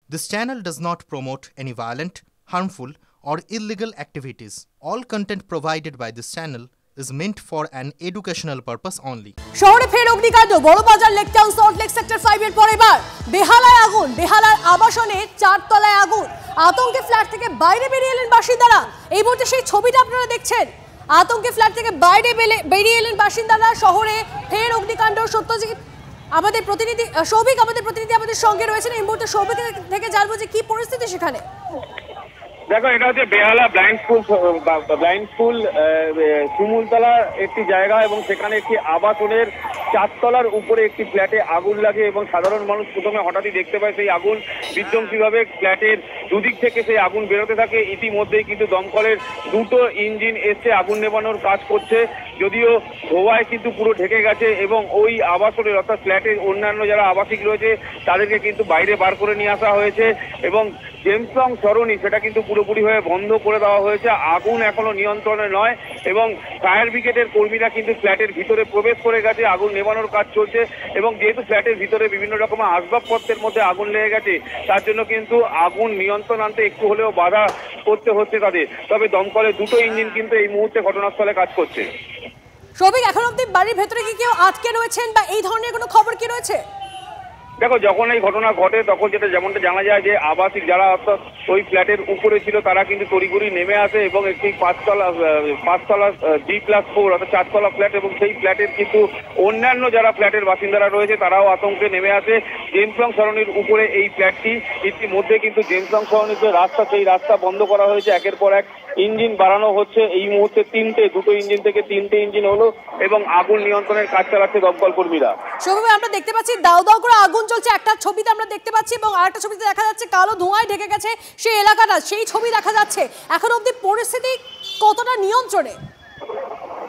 This channel does not promote any violent, harmful, or illegal activities. All content provided by this channel is meant for an educational purpose only. শহরে ফের অগ্নিকাণ্ড Burrabazar Lake Town Salt Lake sector 5 এর পর এবার বেহালায় আগুন বেহালার আবাসনে 4 তলায় আগুন আতঙ্কে ফ্ল্যাট থেকে বাইরে বেরিয়ে এলেন বাসিন্দারা এই মুহূর্তে সেই ছবিটা আপনারা দেখছেন আতঙ্কে ফ্ল্যাট থেকে বাইরে বেরিয়ে এলেন বাসিন্দারা শহরে ফের অগ্নিকাণ্ড সত্যজিৎ আমাদের প্রতিনিধি সৌভিক আমাদের সঙ্গে রয়েছেন এই মুহূর্তে সৌভিক থেকে জানবো যে কি পরিস্থিতি সেখানে দেখো এটা হচ্ছে বেহালা ব্লাইন্ড স্কুল শিমুলতলা একটি জায়গা এবং সেখানে একটি আবাসনের 4 তলার উপরে একটি ফ্ল্যাটে আগুন লাগে এবং সাধারণ মানুষ প্রথমে হঠাৎই দেখতে পায় সেই আগুন বিধ্বংসীভাবে ফ্ল্যাটের দুদিক থেকে সেই আগুন বেরোতে থাকে ইতিমধ্যেই কিন্তু দমকলের 2টো ইঞ্জিন এসে আগুন নেভানোর কাজ করছে যদিও ধোঁয়ায় কিন্তু পুরো ঢেকে গেছে এবং ওই আবাসনের অর্থাৎ ফ্ল্যাটের অন্যান্য যারা আবাসিক রয়েছে তাদেরকে কিন্তু বাইরে বার করে নিয়ে আসা হয়েছে এবং জেমসং সরণি সেটা কিন্তু পুরোপুরি হয়ে বন্ধ করে দেওয়া হয়েছে আগুন এখনো নিয়ন্ত্রণে নয় এবং ফায়ার ব্রিগেডের কর্মীরা কিন্তু ফ্ল্যাটের ভিতরে প্রবেশ করে গেছে আগুন নেভানোর কাজ চলছে এবং যেহেতু ফ্ল্যাটের ভিতরে বিভিন্ন রকমের আসবাবপত্রের মধ্যে আগুন লেগে গেছে তার জন্য কিন্তু আগুন নিয়ন্ত্রণ আনতে একটু হলেও বাধা করতে হচ্ছে তাদের তবে দমকলের 2টো ইঞ্জিন কিন্তু এই মুহূর্তে ঘটনাস্থলে কাজ করছে সৌভিক এখন অবধি বাড়ির ভেতরে কি কেউ আটকে রয়েছেন বা এই ধরনের কোনো খবর কি রয়েছে দেখো যখন এই ঘটনা ঘটে তখন যেমনটা জানা যায় যে আবাসিক যারা অর্থাৎ ওই ফ্ল্যাটের উপরে ছিল তারা কিন্তু তড়িঘড়ি নেমে আসে এবং একটি 5 তলা D+4 অর্থাৎ 4 তলা ফ্ল্যাট এবং সেই ফ্ল্যাটের কিন্তু অন্যান্য যারা ফ্ল্যাটের বাসিন্দারা রয়েছে তারাও আতঙ্কে নেমে আসে জেমসং সরণির উপরে এই ফ্ল্যাটটি ইতিমধ্যে কিন্তু জেমসং সরণির যে রাস্তা সেই রাস্তা বন্ধ করা হয়েছে একের পর এক ইঞ্জিন বাড়ানো হচ্ছে এই মুহূর্তে 2টো ইঞ্জিন থেকে 3টে ইঞ্জিন হলো এবং আগুন নিয়ন্ত্রণের কাজ চালাচ্ছে দমকল কর্মীরা সৌভিক আমরা দেখতে পাচ্ছি দাউ দাউ করে আগুন চলছে একটা ছবিতে আমরা দেখতে পাচ্ছি এবং আরেকটা ছবিতে দেখা যাচ্ছে কালো ধোঁয়ায় ঢেকে গেছে সেই এলাকাটা সেই ছবি দেখা যাচ্ছে এখন অবধি পরিস্থিতি কতটা নিয়ন্ত্রণে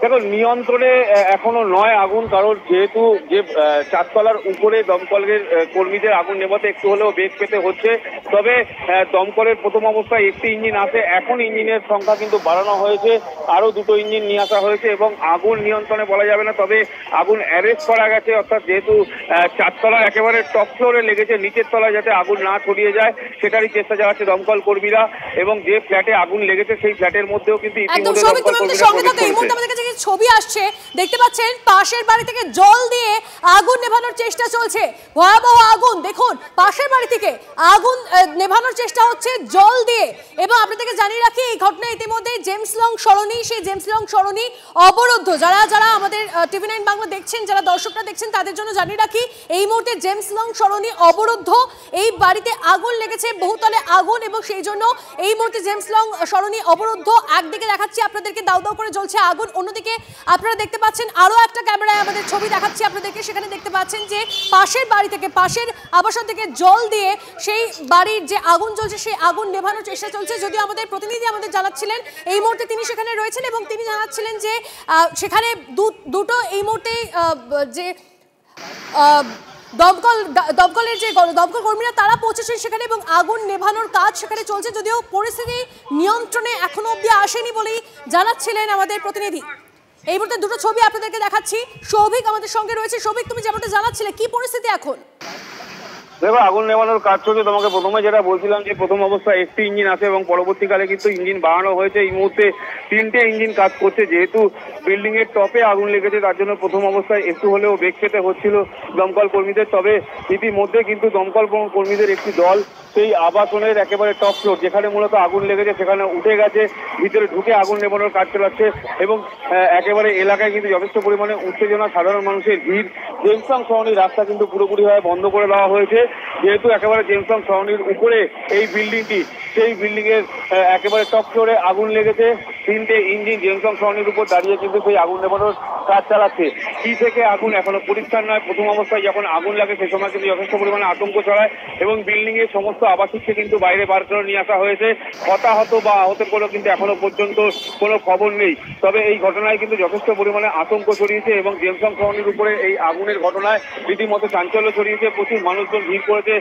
দেখো নিয়ন্ত্রণে এখনো নয় আগুন কারণ যেহেতু যে 4 তলার উপরে দমকলের কর্মীদের আগুন নেভাতে একটু হলেও বেগ পেতে হচ্ছে তবে দমকলের প্রথম অবস্থায় একটি ইঞ্জিন আসে এখন ইঞ্জিনের সংখ্যা কিন্তু বাড়ানো হয়েছে আরো 2টো ইঞ্জিন নিয়ে আসা হয়েছে এবং আগুন নিয়ন্ত্রণে বলা যাবে না তবে আগুন অ্যারেস্ট করা গেছে অর্থাৎ যেহেতু 4 তলার একেবারে টপ ফ্লোরে লেগেছে নিচের তলায় যাতে আগুন না ছড়িয়ে যায় সেটারই চেষ্টা চালাচ্ছে দমকল কর্মীরা এবং যে ফ্ল্যাটে আগুন লেগেছে সেই ফ্ল্যাটের মধ্যেও কিন্তু ইতিমধ্যে দমকল কর্মীরা ছবি আসছে দেখতে পাচ্ছেন পাশের বাড়ি থেকে জল দিয়ে আগুন নেভানোর চেষ্টা চলছে ভয়াবহ আগুন দেখুন পাশের বাড়ি থেকে আগুন নেভানোর চেষ্টা হচ্ছে জল দিয়ে এবং আপনাদেরকে জানিয়ে রাখি এই ঘটনা ইতিমধ্যে জেমসলং সরণি সেই জেমসলং সরণি অবরুদ্ধ যারা আমাদের টিভি9 বাংলা দেখছেন যারা দর্শকরা দেখছেন তাদের জন্য জানিয়ে রাখি এই মুহূর্তে জেমসলং সরণি অবরুদ্ধ এই বাড়িতে আগুন লেগেছে বহুতলে আগুন এবং সেই জন্য এই মুহূর্তে জেমসলং সরণি অবরুদ্ধ একদিকে দেখাচ্ছি আপনাদেরকে দাউ দাউ করে জ্বলছে আগুন অন্যদিকে আপনারা দেখতে পাচ্ছেন আরো একটা ক্যামেরায় আমাদের ছবি দেখাচ্ছি আপনাদেরকে সেখানে দেখতে পাচ্ছেন যে পাশের বাড়ি থেকে পাশের আবাসন থেকে জল দিয়ে সেই বাড়ির যে আগুন জ্বলছে সেই আগুন নেভানোর চেষ্টা চলছে যদিও আমাদের প্রতিনিধি আমাদের জানাচ্ছিলেন এই মুহূর্তে তিনি সেখানে রয়েছেন এবং তিনি জানাচ্ছিলেন যে সেখানে 2টো এই মুহূর্তে যে দমকলের যে দমকল কর্মীরা তারা পৌঁছেছেন সেখানে এবং আগুন নেভানোর কাজ সেখানে চলছে যদিও পরিস্থিতি নিয়ন্ত্রণে এখনো অবধি আসেনি বলেই জানাচ্ছিলেন আমাদের প্রতিনিধি এই মুহূর্তে 2টো ছবি আপনাদেরকে দেখাচ্ছি সৌভিক আমাদের সঙ্গে রয়েছে সৌভিক তুমি যেমনটা জানাচ্ছিলে কি পরিস্থিতি এখন দেখো আগুন নেভানোর কাজ চলছে তোমাকে প্রথমে যেটা বলছিলাম যে প্রথম অবস্থায় একটি ইঞ্জিন আসে এবং পরবর্তীকালে কিন্তু ইঞ্জিন বাড়ানো হয়েছে এই মুহূর্তে 3টে ইঞ্জিন কাজ করছে যেহেতু বিল্ডিং এর টপে আগুন লেগেছে তার জন্য প্রথম অবস্থায় একটু হলেও বেগ পেতে হচ্ছিল দমকল কর্মীদের তবে ইতিমধ্যে কিন্তু দমকল কর্মীদের একটি দল সেই আবাসনের একেবারে টপ ফ্লোর যেখানে মূলত আগুন লেগেছে সেখানে উঠে গেছে ভিতরে ঢুকে আগুন নেভানোর কাজ চালাচ্ছে এবং একেবারে এলাকায় কিন্তু যথেষ্ট পরিমাণে উত্তেজনা সাধারণ মানুষের ভিড় জেমসং সরণির রাস্তা কিন্তু পুরোপুরিভাবে বন্ধ করে দেওয়া হয়েছে যেহেতু একেবারে জেমসং সরণির উপরে এই বিল্ডিংটি সেই বিল্ডিং এর একেবারে টপ ফ্লোরে আগুন লেগেছে 3টে ইঞ্জিন জেমসং সরণির উপর দাঁড়িয়ে কিন্তু সেই আগুন নেভানোর কাজ চালাচ্ছে কি থেকে আগুন এখনো পরিষ্কার নয় প্রথম অবস্থায় যখন আগুন লাগে সেই সময় কিন্তু যথেষ্ট পরিমাণে আতঙ্ক ছড়ায় এবং বিল্ডিং এর সমস্ত আবাসিককে কিন্তু বাইরে বার করে নিয়ে আসা হয়েছে হতাহত বা আহতের কোনো কিন্তু এখনো পর্যন্ত কোনো খবর নেই তবে এই ঘটনায় কিন্তু যথেষ্ট পরিমাণে আতঙ্ক ছড়িয়েছে এবং জেমসং সরণির উপরে এই আগুনের ঘটনায় রীতিমতো চাঞ্চল্য ছড়িয়েছে প্রচুর মানুষজন ভিড় করেছে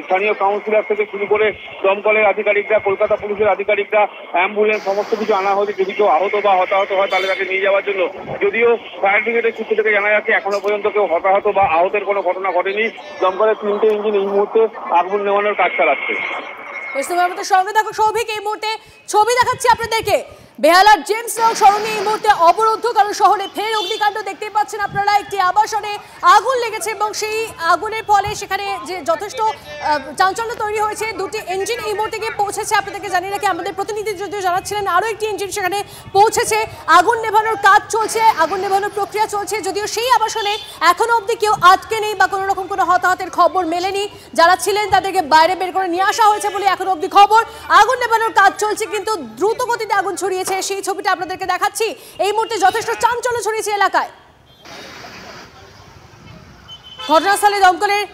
স্থানীয় কাউন্সিলর থেকে শুরু করে দমকলের আধিকারিকরা কলকাতা পুলিশের আধিকারিকরা অ্যাম্বুলেন্স সমস্ত কিছু আনা হয়েছে যদি কেউ আহত বা হতাহত হয় তাহলে তাকে নিয়ে যাওয়ার জন্য। যদিও ফায়ার ব্রিগেডের সূত্র থেকে জানা যাচ্ছে এখনো পর্যন্ত কেউ হতাহত বা আহতের কোনো ঘটনা ঘটেনি। দমকলের 3টে ইঞ্জিন এই মুহূর্তে আগুন নেভানোর কাজ চালাচ্ছে। আমাদের সঙ্গে থাকো সৌভিক। এই মুহূর্তে ছবি দেখাচ্ছি আপনাদেরকে, বেহালার জেমস লং সরণি এই মুহূর্তে অবরুদ্ধ, কারণ শহরে ফের অগ্নিকাণ্ড দেখতে পাচ্ছেন আপনারা। একটি আবাসনে আগুন লেগেছে এবং সেই আগুনের ফলে সেখানে যে যথেষ্ট চাঞ্চল্য তৈরি হয়েছে। 2টি ইঞ্জিন এই মুহূর্তে গিয়ে পৌঁছেছে। আপনাদেরকে জানিয়ে রাখি, আমাদের প্রতিনিধি যদিও জানাচ্ছিলেন আরও একটি ইঞ্জিন সেখানে পৌঁছেছে। আগুন নেভানোর কাজ চলছে, আগুন নেভানোর প্রক্রিয়া চলছে। যদিও সেই আবাসনে এখনো অবধি কেউ আটকে নেই বা কোনো রকম কোনো হতাহতের খবর মেলেনি। যারা ছিলেন তাদেরকে বাইরে বের করে নিয়ে আসা হয়েছে বলে এখনো অবধি খবর। আগুন নেভানোর কাজ চলছে কিন্তু দ্রুত গতিতে আগুন ছড়িয়েছে, সেই ছবিটা আপনাদেরকে দেখাচ্ছি। এই মুহূর্তে যথেষ্ট চাঞ্চল্য ছড়িয়েছে এলাকায়। ঘটনাস্থলে দমকলের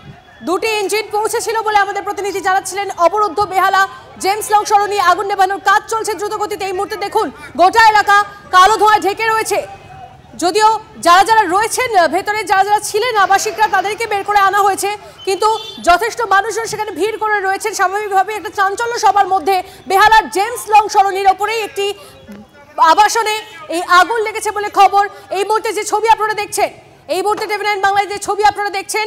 2টি ইঞ্জিন পৌঁছেছিল বলে আমাদের প্রতিনিধি জানাচ্ছিলেন। অবরুদ্ধ বেহালা জেমস লং সরণি, আগুন নেভানোর কাজ চলছে দ্রুত গতিতে। এই মুহূর্তে দেখুন গোটা এলাকা কালো ধোঁয়ায় ঢেকে রয়েছে। যদিও যারা যারা রয়েছেন ভেতরে, যারা যারা ছিলেন আবাসিকরা, তাদেরকে বের করে আনা হয়েছে, কিন্তু যথেষ্ট মানুষজন সেখানে ভিড় করে রয়েছেন। স্বাভাবিকভাবে একটা চাঞ্চল্য সবার মধ্যে। বেহালার জেমস লং সরণির ওপরেই একটি আবাসনে এই আগুন লেগেছে বলে খবর। এই মুহূর্তে যে ছবি আপনারা দেখছেন, এই মুহূর্তে টিভি9 বাংলায় যে ছবি আপনারা দেখছেন,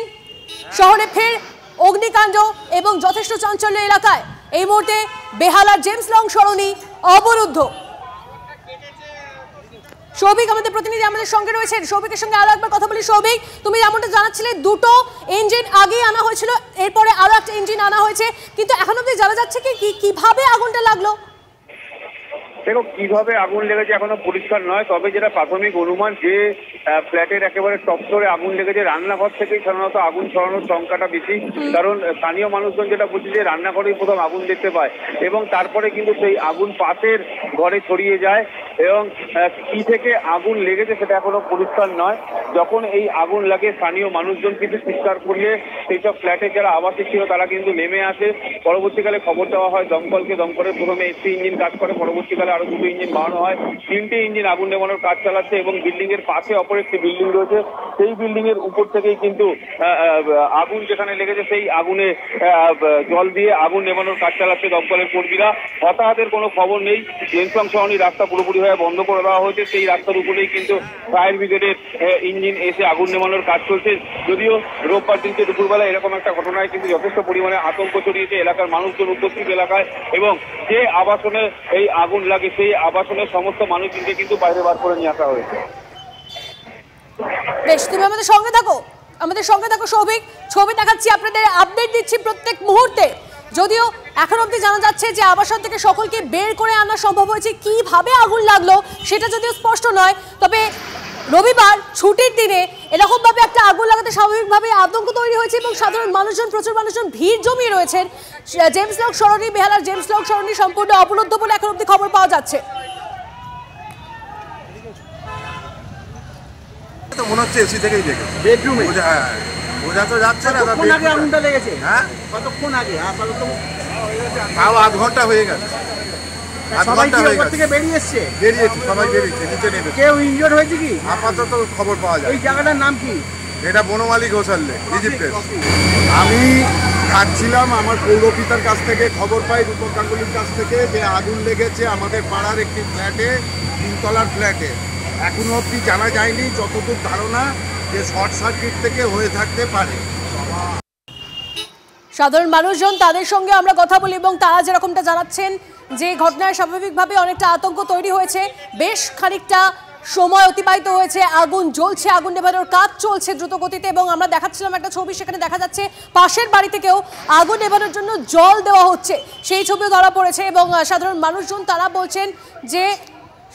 শহরে ফের অগ্নিকাণ্ড এবং যথেষ্ট চাঞ্চল্য এলাকায়। এই মুহূর্তে বেহালার জেমস লং সরণি অবরুদ্ধ। সৌভিক আমাদের প্রতিনিধি আমাদের সঙ্গে রয়েছেন, সৌভিকের সঙ্গে আরো একবার কথা বলি। সৌভিক, তুমি যেমনটা জানাচ্ছিলে 2টো ইঞ্জিন আগে আনা হয়েছিল, এরপরে আরো একটা ইঞ্জিন আনা হয়েছে, কিন্তু এখন অবধি জানা যাচ্ছে কি কিভাবে আগুনটা লাগলো? দেখো, কিভাবে আগুন লেগেছে এখনো পরিষ্কার নয়। তবে যেটা প্রাথমিক অনুমান, যে ফ্ল্যাটের একেবারে টপ ফ্লোরে আগুন লেগেছে, রান্নাঘর থেকেই সাধারণত আগুন ছড়ানোর সংখ্যাটা বেশি। কারণ স্থানীয় মানুষজন যেটা বলছে যে রান্নাঘরেই প্রথম আগুন দেখতে পায় এবং তারপরে কিন্তু সেই আগুন পাশের ঘরে ছড়িয়ে যায় এবং কি থেকে আগুন লেগেছে সেটা এখনো পরিষ্কার নয়। যখন এই আগুন লাগে স্থানীয় মানুষজন কিন্তু চিৎকার করিয়ে সেই সব ফ্ল্যাটে যারা আবাসিক ছিল তারা কিন্তু নেমে আসে। পরবর্তীকালে খবর দেওয়া হয় দমকলকে। দমকলের প্রথমে একটি ইঞ্জিন কাজ করে, পরবর্তীকালে আরো 2টো ইঞ্জিন বাড়ানো হয়। 3টে ইঞ্জিন আগুন নেভানোর কাজ চালাচ্ছে এবং বিল্ডিং এর পাশে অপর একটি বিল্ডিং রয়েছে, সেই বিল্ডিং এর উপর থেকেই কিন্তু আগুন যেখানে লেগেছে সেই আগুনে জল দিয়ে আগুন নেভানোর কাজ চালাচ্ছে দমকলের কর্মীরা। হতাহতের কোনো খবর নেই। জেমস লং সরণি রাস্তা পুরোপুরিভাবে বন্ধ করে দেওয়া হয়েছে। সেই রাস্তার উপরেই কিন্তু ফায়ার ব্রিগেডের ইঞ্জিন এসে আগুন নেভানোর কাজ চলছে। যদিও রোববার দিনকে দুপুরবেলা এরকম একটা ঘটনায় কিন্তু যথেষ্ট পরিমাণে আতঙ্ক ছড়িয়েছে এলাকার মানুষজন, উপস্থিত এলাকায়। এবং যে আবাসনে এই আগুন লাগে সেই আবাসনের সমস্ত মানুষজনকে কিন্তু বাইরে বার করে নিয়ে আসা হয়েছে। বেশ, তুমি আমাদের সঙ্গে থাকো সৌভিক। ছবি দেখাচ্ছি আপনাদের, আপডেট দিচ্ছি প্রত্যেক মুহূর্তে। যদিও এখন অবধি জানা যাচ্ছে যে আবাসন থেকে সকলকে বের করে আনা সম্ভব হয়েছে। কিভাবে আগুন লাগলো সেটা যদিও স্পষ্ট নয়, তবে রবিবার ছুটির দিনে এরকম ভাবে একটা আগুন লাগাতে স্বাভাবিকভাবে আতঙ্ক তৈরি হয়েছে এবং সাধারণ মানুষজন, প্রচুর মানুষজন ভিড় জমিয়ে রয়েছেন। জেমস লং সরণি, বেহালার জেমস লং সরণি সম্পূর্ণ অবরুদ্ধ বলে এখন অবধি খবর পাওয়া যাচ্ছে। তো মনে হচ্ছে এসি থেকেই লেগেছে বেডরুমে। হ্যাঁ, বোঝা তো যাচ্ছে না। কতক্ষণ আগে আগুনটা লেগেছে? হ্যাঁ, কতক্ষণ আগে? আপাতত তাও আধ ঘন্টা হয়ে গেছে। সবাই কি ওপর থেকে বেরিয়ে এসছে? বেরিয়েছে, সবাই বেরিয়েছে, নিচে নেমেছে। কেউ ইনজোর্ড হয়েছে কি? আপাতত খবর পাওয়া যায়। এই জায়গাটার নাম কি? এটা বনমালী গোসাল্লে, ইজিপ্টের। আমি থাকছিলাম, আমার পৌরপিতার কাছ থেকে খবর পাই, রূপক গাঙ্গুলির কাছ থেকে, যে আগুন লেগেছে আমাদের পাড়ার একটি ফ্ল্যাটে, 3তলার ফ্ল্যাটে। এখনো অবধি জানা যায়নি, যতদূর ধারণা যে শর্ট সার্কিট থেকে হয়ে থাকতে পারে। সাধারণ মানুষজন, তাদের সঙ্গে আমরা কথা বলি এবং তারা যেরকমটা জানাচ্ছেন যে ঘটনায় স্বাভাবিকভাবে অনেকটা আতঙ্ক তৈরি হয়েছে। বেশ খানিকটা সময় অতিবাহিত হয়েছে, আগুন জ্বলছে, আগুন নেভানোর কাজ চলছে দ্রুত গতিতে। এবং আমরা দেখাচ্ছিলাম একটা ছবি, সেখানে দেখা যাচ্ছে পাশের বাড়ি থেকেও আগুন নেভানোর জন্য জল দেওয়া হচ্ছে, সেই ছবিও ধরা পড়েছে। এবং সাধারণ মানুষজন তারা বলছেন যে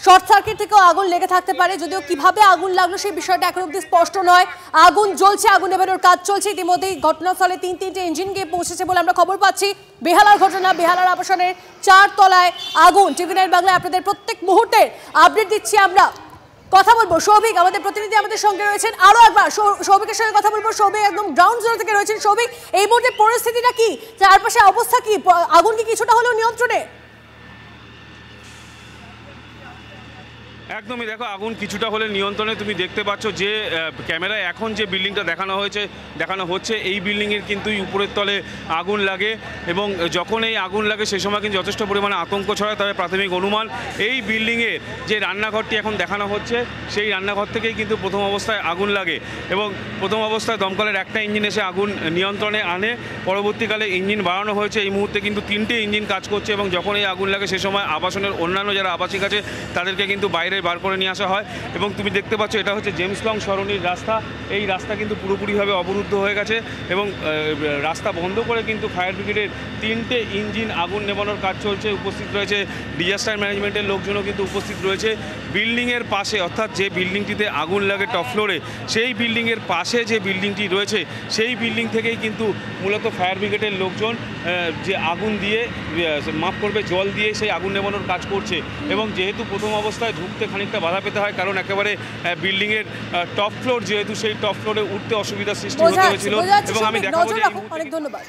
শর্ট সার্কিট থেকেও আগুন লেগে থাকতে পারে। যদিও কিভাবে আগুন লাগলো সেই বিষয়টা এখন অবধি স্পষ্ট নয়। আগুন জ্বলছে, আগুন নেভানোর কাজ চলছে। ইতিমধ্যেই ঘটনাস্থলে 3টে ইঞ্জিন গিয়ে পৌঁছেছে বলে আমরা খবর পাচ্ছি। বেহালার ঘটনা, বেহালার আবাসনের 4 তলায় আগুন। টিভি9 বাংলায় আপনাদের প্রত্যেক মুহূর্তের আপডেট দিচ্ছি আমরা। কথা বলবো সৌভিক, আমাদের প্রতিনিধি আমাদের সঙ্গে রয়েছেন। আরো একবার সৌভিকের সঙ্গে কথা বলবো। সৌভিক একদম গ্রাউন্ড জিরো থেকে রয়েছেন। সৌভিক, এই মুহূর্তে পরিস্থিতিটা কি, চারপাশে অবস্থা কি, আগুন কি কিছুটা হলেও নিয়ন্ত্রণে? একদমই দেখো, আগুন কিছুটা হলে নিয়ন্ত্রণে তুমি দেখতে পাচ্ছ যে ক্যামেরায় এখন যে বিল্ডিংটা দেখানো হচ্ছে এই বিল্ডিংয়ের কিন্তু উপরের তলে আগুন লাগে এবং যখন এই আগুন লাগে সেই সময় কিন্তু যথেষ্ট পরিমাণে আতঙ্ক ছড়ায়। তবে প্রাথমিক অনুমান এই বিল্ডিংয়ের যে রান্নাঘরটি এখন দেখানো হচ্ছে সেই রান্নাঘর থেকেই কিন্তু প্রথম অবস্থায় আগুন লাগে এবং প্রথম অবস্থায় দমকলের একটা ইঞ্জিন এসে আগুন নিয়ন্ত্রণে আনে। পরবর্তীকালে ইঞ্জিন বাড়ানো হয়েছে, এই মুহূর্তে কিন্তু 3টে ইঞ্জিন কাজ করছে এবং যখন এই আগুন লাগে সে সময় আবাসনের অন্যান্য যারা আবাসিক আছে তাদেরকে কিন্তু বাইরে বার করে নিয়ে আসা হয়। এবং তুমি দেখতে পাচ্ছ এটা হচ্ছে জেমস লং সরণির রাস্তা, এই রাস্তা কিন্তু পুরোপুরিভাবে অবরুদ্ধ হয়ে গেছে এবং রাস্তা বন্ধ করে কিন্তু ফায়ার ব্রিগেডের 3টে ইঞ্জিন আগুন নেভানোর কাজ চলছে। উপস্থিত রয়েছে ডিজাস্টার ম্যানেজমেন্টের লোকজনও কিন্তু উপস্থিত রয়েছে। বিল্ডিংয়ের পাশে অর্থাৎ যে বিল্ডিংটিতে আগুন লাগে টপ ফ্লোরে, সেই বিল্ডিংয়ের পাশে যে বিল্ডিংটি রয়েছে সেই বিল্ডিং থেকেই কিন্তু মূলত ফায়ার ব্রিগেডের লোকজন যে আগুন দিয়ে জল দিয়ে সেই আগুন নেভানোর কাজ করছে। এবং যেহেতু প্রথম অবস্থায় ঢুকতে খানিকটা বাধা পেতে হয়, কারণ একেবারে বিল্ডিংয়ের টপ ফ্লোর যেহেতু, সেই টপ ফ্লোরে উঠতে অসুবিধার সৃষ্টি হতে হয়েছিল। এবং আমি দেখাবো যে অনেক ধন্যবাদ।